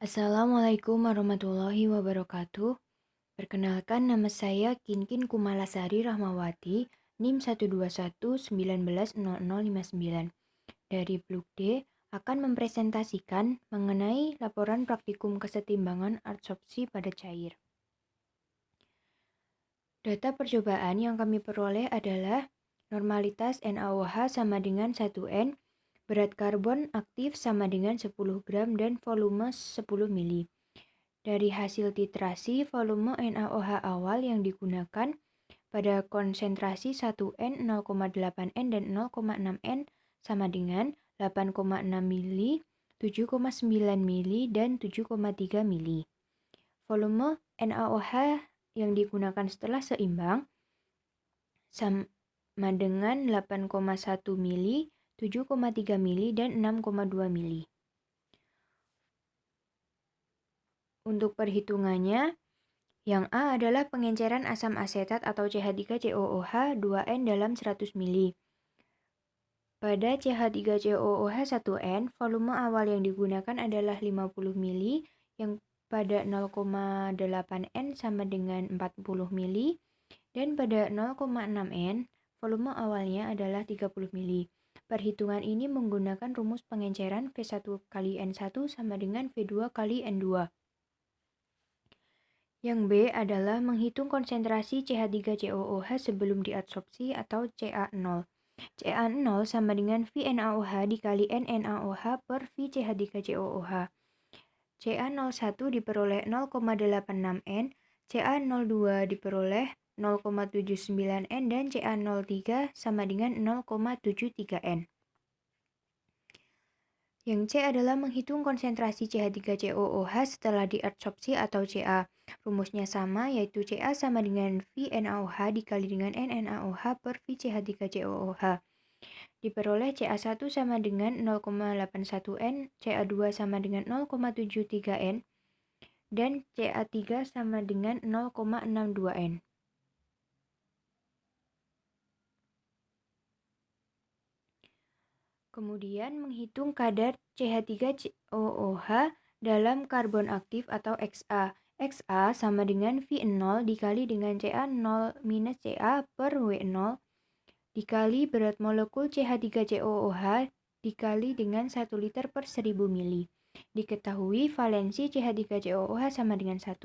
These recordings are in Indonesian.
Assalamualaikum warahmatullahi wabarakatuh. Perkenalkan nama saya Kinkin Kumalasari Rahmawati, NIM 121190059. Dari Bluk D akan mempresentasikan mengenai laporan praktikum kesetimbangan adsorpsi pada cair. Data percobaan yang kami peroleh adalah normalitas NaOH sama dengan 1N, berat karbon aktif sama dengan 10 gram dan volume 10 mili. Dari hasil titrasi, volume NaOH awal yang digunakan pada konsentrasi 1N, 0,8N, dan 0,6N sama dengan 8,6 mili, 7,9 mili, dan 7,3 mili. Volume NaOH yang digunakan setelah seimbang sama dengan 8,1 mili, 7,3 mili, dan 6,2 mili. Untuk perhitungannya, yang A adalah pengenceran asam asetat atau CH3COOH 2N dalam 100 mili. Pada CH3COOH 1N, volume awal yang digunakan adalah 50 mili, yang pada 0,8N sama dengan 40 mili, dan pada 0,6N, volume awalnya adalah 30 mili. Perhitungan ini menggunakan rumus pengenceran V1 kali N1 sama dengan V2 kali N2. Yang B adalah menghitung konsentrasi CH3COOH sebelum diadsorpsi atau CA0. CA0 sama dengan VNaOH dikali NNaOH per VCH3COOH. CA01 diperoleh 0,86N, CA02 diperoleh 0,79N, dan CA03 sama dengan 0,73N. Yang C adalah menghitung konsentrasi CH3COOH setelah diadsorpsi atau CA. Rumusnya sama, yaitu CA sama dengan VNaOH dikali dengan NNaOH per VCH3COOH. Diperoleh CA1 sama dengan 0,81N, CA2 sama dengan 0,73N, dan CA3 sama dengan 0,62N. Kemudian menghitung kadar CH3COOH dalam karbon aktif atau XA. XA sama dengan V0 dikali dengan CA0 minus CA per W0 dikali berat molekul CH3COOH dikali dengan 1 liter per 1000 mili. Diketahui valensi CH3COOH sama dengan 1.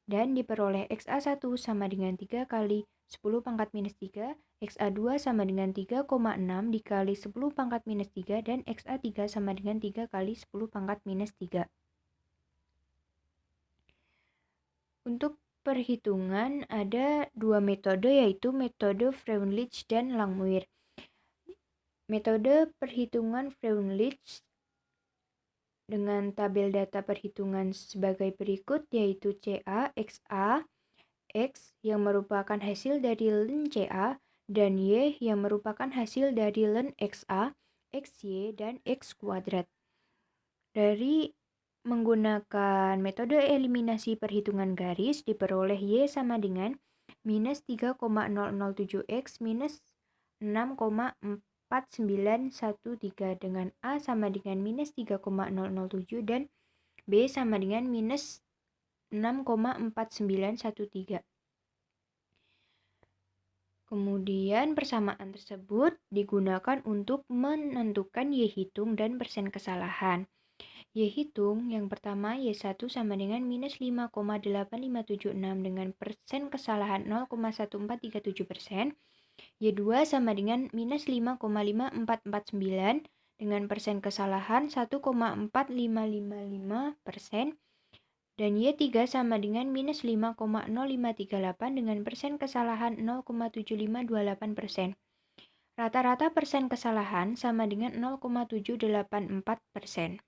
Dan diperoleh XA1 sama dengan 3 kali 10 pangkat minus 3, XA2 sama dengan 3,6 dikali 10 pangkat minus 3, dan XA3 sama dengan 3 kali 10 pangkat minus 3. Untuk perhitungan ada dua metode, yaitu metode Freundlich dan Langmuir. Metode perhitungan Freundlich dengan tabel data perhitungan sebagai berikut, yaitu CA, XA, X yang merupakan hasil dari ln CA, dan Y yang merupakan hasil dari ln XA, XY, dan X kuadrat. Dari menggunakan metode eliminasi perhitungan garis, diperoleh Y sama dengan minus 3,007X minus 6,4913 dengan A sama dengan minus 3,007 dan B sama dengan minus 6,4913. Kemudian persamaan tersebut digunakan untuk menentukan Y hitung dan persen kesalahan. Y hitung yang pertama Y1 sama dengan minus 5,8576 dengan persen kesalahan 0,1437%. Y2 sama dengan minus 5,5449 dengan persen kesalahan 1,4555%. Dan Y3 sama dengan minus 5,0538 dengan persen kesalahan 0,7528%. Rata-rata persen kesalahan sama dengan 0,784%.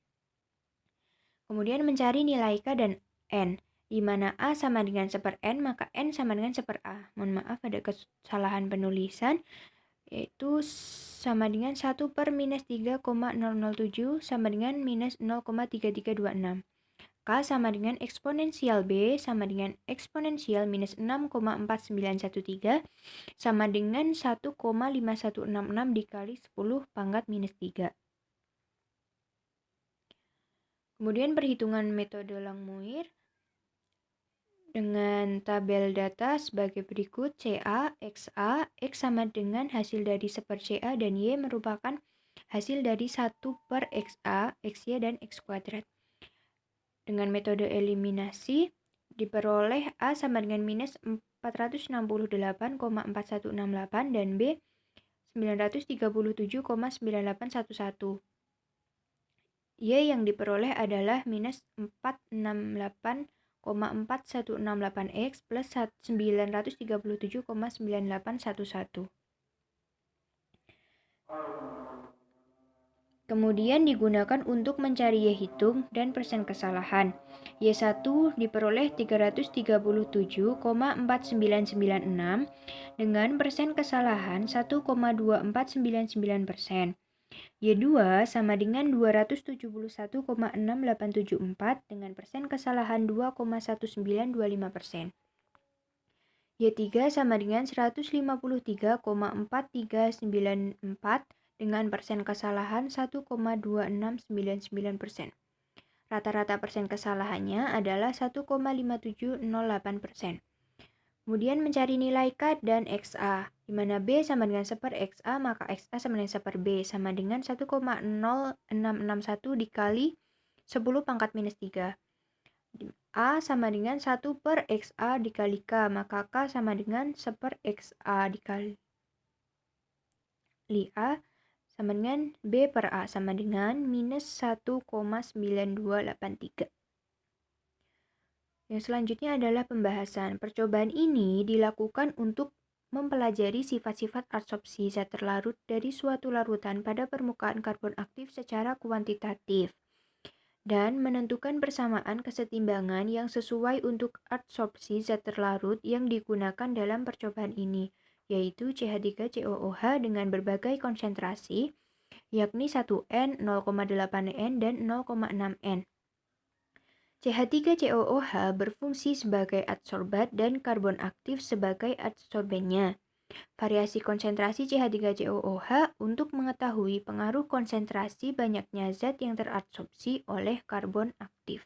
Kemudian mencari nilai K dan N, di mana A sama dengan 1/N, maka N sama dengan 1/A. Mohon maaf ada kesalahan penulisan, yaitu sama dengan 1 per minus 3,007 sama dengan minus 0,3326. K sama dengan eksponensial B sama dengan eksponensial minus 6,4913 sama dengan 1,5166 dikali 10 pangkat minus 3. Kemudian perhitungan metode Langmuir dengan tabel data sebagai berikut. CA, XA, X sama dengan hasil dari 1 per CA dan Y merupakan hasil dari 1 per XA, XY, dan X kuadrat. Dengan metode eliminasi, diperoleh A sama dengan minus 468,4168 dan B 937,9811. Y yang diperoleh adalah minus 468,4168X plus 937,9811. Kemudian digunakan untuk mencari Y hitung dan persen kesalahan. Y1 diperoleh 337,4996 dengan persen kesalahan 1,2499%. Y2 sama dengan 271,6874 dengan persen kesalahan 2,1925%. Y3 sama dengan 153,4394 dengan persen kesalahan 1,2699%. Rata-rata persen kesalahannya adalah 1,5708%. Kemudian mencari nilai K dan XA, di mana B sama dengan 1 per XA, maka XA sama dengan 1 per B, sama dengan 1,0661 dikali 10 pangkat minus 3. A sama dengan 1 per XA dikali K, maka K sama dengan 1 per XA dikali A, sama dengan B per A, sama dengan minus 1,9283. Yang selanjutnya adalah pembahasan. Percobaan ini dilakukan untuk mempelajari sifat-sifat adsorpsi zat terlarut dari suatu larutan pada permukaan karbon aktif secara kuantitatif dan menentukan persamaan kesetimbangan yang sesuai untuk adsorpsi zat terlarut yang digunakan dalam percobaan ini, yaitu CH3COOH dengan berbagai konsentrasi, yakni 1N, 0,8N, dan 0,6N. CH3COOH berfungsi sebagai adsorbat dan karbon aktif sebagai adsorbennya. Variasi konsentrasi CH3COOH untuk mengetahui pengaruh konsentrasi banyaknya zat yang teradsorpsi oleh karbon aktif.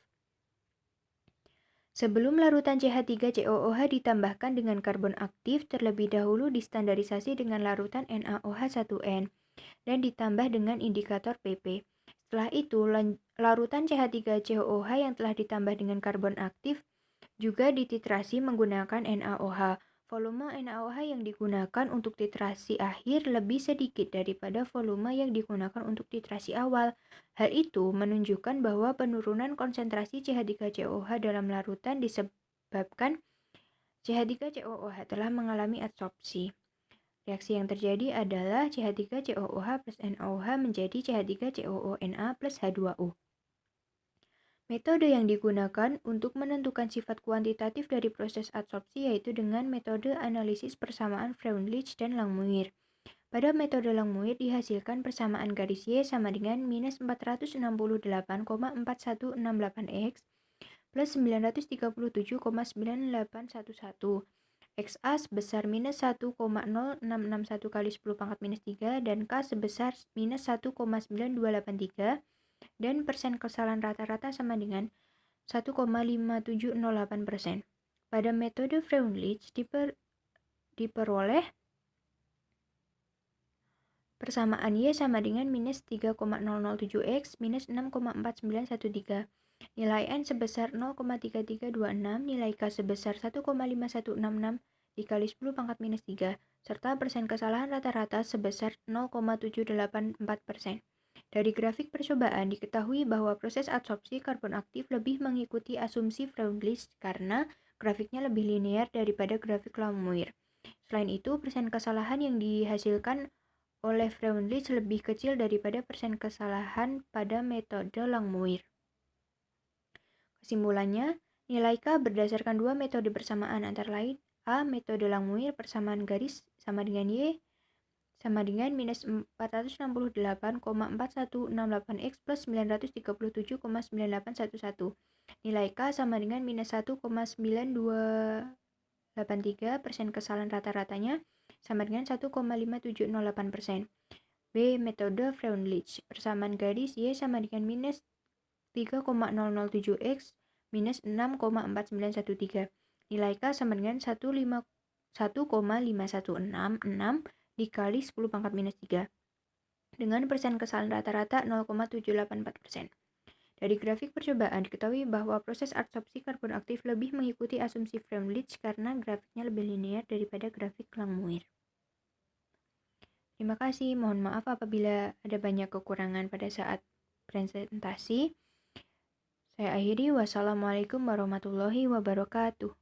Sebelum larutan CH3COOH ditambahkan dengan karbon aktif, terlebih dahulu distandarisasi dengan larutan NaOH1N dan ditambah dengan indikator PP. Setelah itu, larutan CH3COOH yang telah ditambah dengan karbon aktif juga dititrasi menggunakan NaOH. Volume NaOH yang digunakan untuk titrasi akhir lebih sedikit daripada volume yang digunakan untuk titrasi awal. Hal itu menunjukkan bahwa penurunan konsentrasi CH3COOH dalam larutan disebabkan CH3COOH telah mengalami adsorpsi. Reaksi yang terjadi adalah CH3COOH plus NaOH menjadi CH3COONa plus H2O. Metode yang digunakan untuk menentukan sifat kuantitatif dari proses adsorpsi yaitu dengan metode analisis persamaan Freundlich dan Langmuir. Pada metode Langmuir dihasilkan persamaan garis Y sama dengan minus 468,4168X plus 937,9811. XA sebesar minus 1,0661 kali 10 pangkat minus 3 dan K sebesar minus 1,9283 dan persen kesalahan rata-rata sama dengan 1,5708%. Pada metode Freundlich diperoleh persamaan Y sama dengan minus 3,007X minus 6,4913. Nilai N sebesar 0,3326, nilai K sebesar 1,5166 dikali 10 pangkat minus 3, serta persen kesalahan rata-rata sebesar 0,784%. Dari grafik percobaan diketahui bahwa proses adsorpsi karbon aktif lebih mengikuti asumsi Freundlich karena grafiknya lebih linear daripada grafik Langmuir. Selain itu, persen kesalahan yang dihasilkan oleh Freundlich lebih kecil daripada persen kesalahan pada metode Langmuir. Kesimpulannya, nilai K berdasarkan dua metode bersamaan antara lain A. Metode Langmuir persamaan garis sama dengan Y sama dengan minus 468,4168X plus 937,9811. Nilai K sama dengan minus 1,9283, persen kesalahan rata-ratanya sama dengan 1,5708%. B. Metode Freundlich persamaan garis Y sama dengan minus 3,007x minus 6,4913. Nilai K sama dengan 1,5166 dikali 10 pangkat minus 3 dengan persen kesalahan rata-rata 0,784%. Dari grafik percobaan diketahui bahwa proses adsorpsi karbon aktif lebih mengikuti asumsi Freundlich karena grafiknya lebih linear daripada grafik Langmuir. Terima kasih, mohon maaf apabila ada banyak kekurangan pada saat presentasi. Saya akhiri, wassalamualaikum warahmatullahi wabarakatuh.